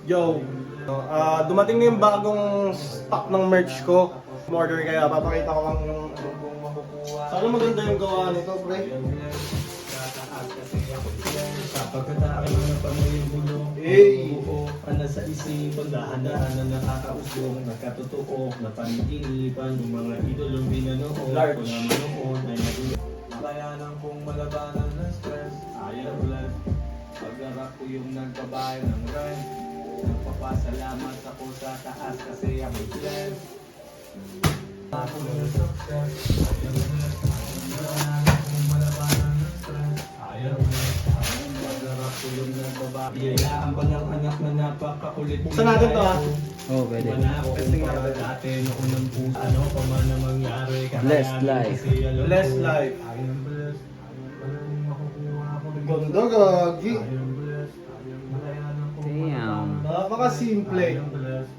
Yo, dumating na yung bagong stock ng merch ko. Order kaya papakita ko lang yung sana maganda yung gawa nito, pre. Pagkatapos ng pamilya gulo, ano sa isipan, dahan-dahan na nakakausong, nagkatotoo, na paniginipan, yung mga idolong binanoon, Large. kung namanoon, ay nagulat. Makayanan kong malabanan ng stress, ayaw lang. Pag-arap ko yung nagbabayad ng rent, nagpapasalamat ako sa taas kasi ako'y blessed. Ako ng success, ayaw lang. Makayanan kong malabanan ng stress, ayaw lang. Pag-arap ko yung nagbabayad, biyayaan ba ng anak na napakakulit? Buksan natin to, ha? Oo, pwede. Testing natin. Dati noon ng puso, ano pa man na mangyari. Blessed life. Blessed life. I am blessed. Walang makukuha ko rin. Ganda, gagi. I am blessed. Makayanan kong Damn. Napaka-simple. I am blessed.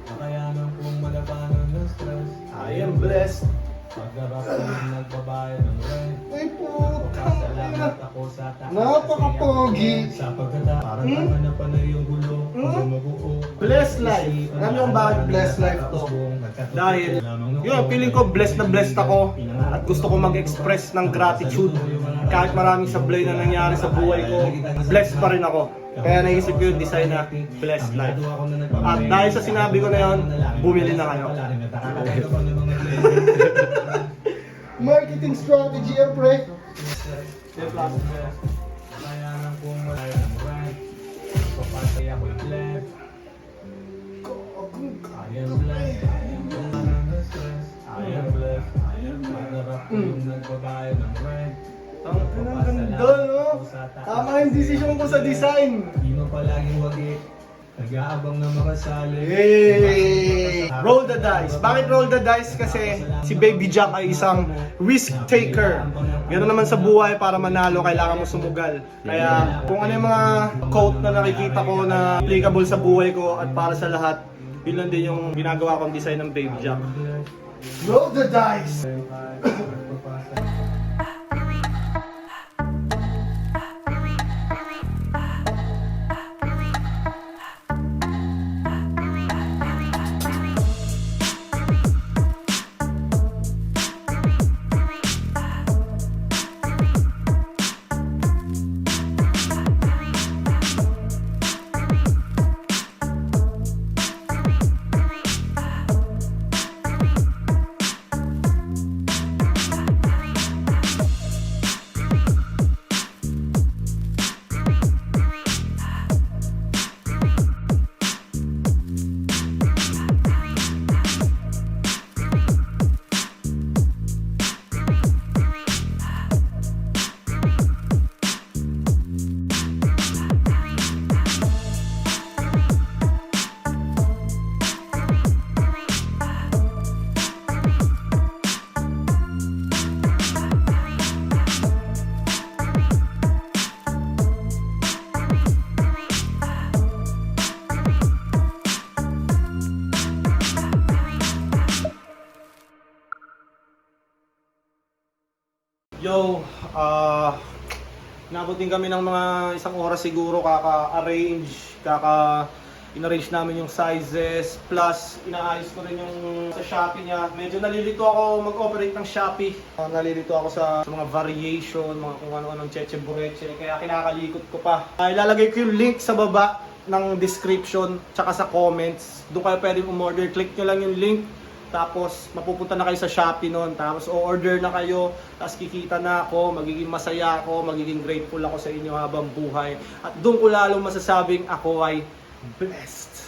Makayanan kong malabanan ng stress. I am blessed. Pag-arap ko yung nagbabayad ng rent. Ay, putang Pasalamat ina. ako sa taas. Napaka-pogi. Sa pagkatapos, parang tama na panay yung gulo. Kung mabuo. Blessed life. Alam niyo kung bakit blessed life to? Dahil, yun, feeling ko blessed na blessed ako at gusto ko mag-express ng gratitude. Kahit maraming sablay na nangyari sa buhay ko, blessed pa rin ako. Kaya naisip ko yung design na blessed life. At dahil sa sinabi ko na yun, bumili na kayo. Marketing strategy yan, pre. Makayanan kong malaya ng rent. Papasay ako'y blessed. I am blessed. Ng stress. I am blessed. Pag-arap ko yung nagbabayad ng rent. Ang ganda, no? Tama yung decision ko sa design. Di mo palaging wagi. Nag-aabang na makasali. Hey! Roll the dice. Bakit roll the dice? Kasi si Baby Jack ay isang risk taker. Ganoon naman sa buhay, para manalo, kailangan mo sumugal. Kaya kung ano yung mga quote na nakikita ko na applicable sa buhay ko at para sa lahat, yun lang din yung ginagawa kong design ng Baby Jack. Roll the dice! Yo, nabutin kami ng mga isang oras siguro in-arrange namin yung sizes, plus inaayos ko rin yung sa Shopee niya. Medyo nalilito ako mag-operate ng Shopee. Nalilito ako sa mga variation, mga kung ano-anong cheche bureche, kaya kinakalikot ko pa. Ilalagay ko yung link sa baba ng description, tsaka sa comments. Doon kayo pwedeng umorder. Click nyo lang yung link. Tapos mapupunta na kayo sa Shopee noon. Tapos o-order na kayo. Tapos kikita na ako. Magiging masaya ako. Magiging grateful ako sa inyo habang buhay. At doon ko lalong masasabing ako ay blessed.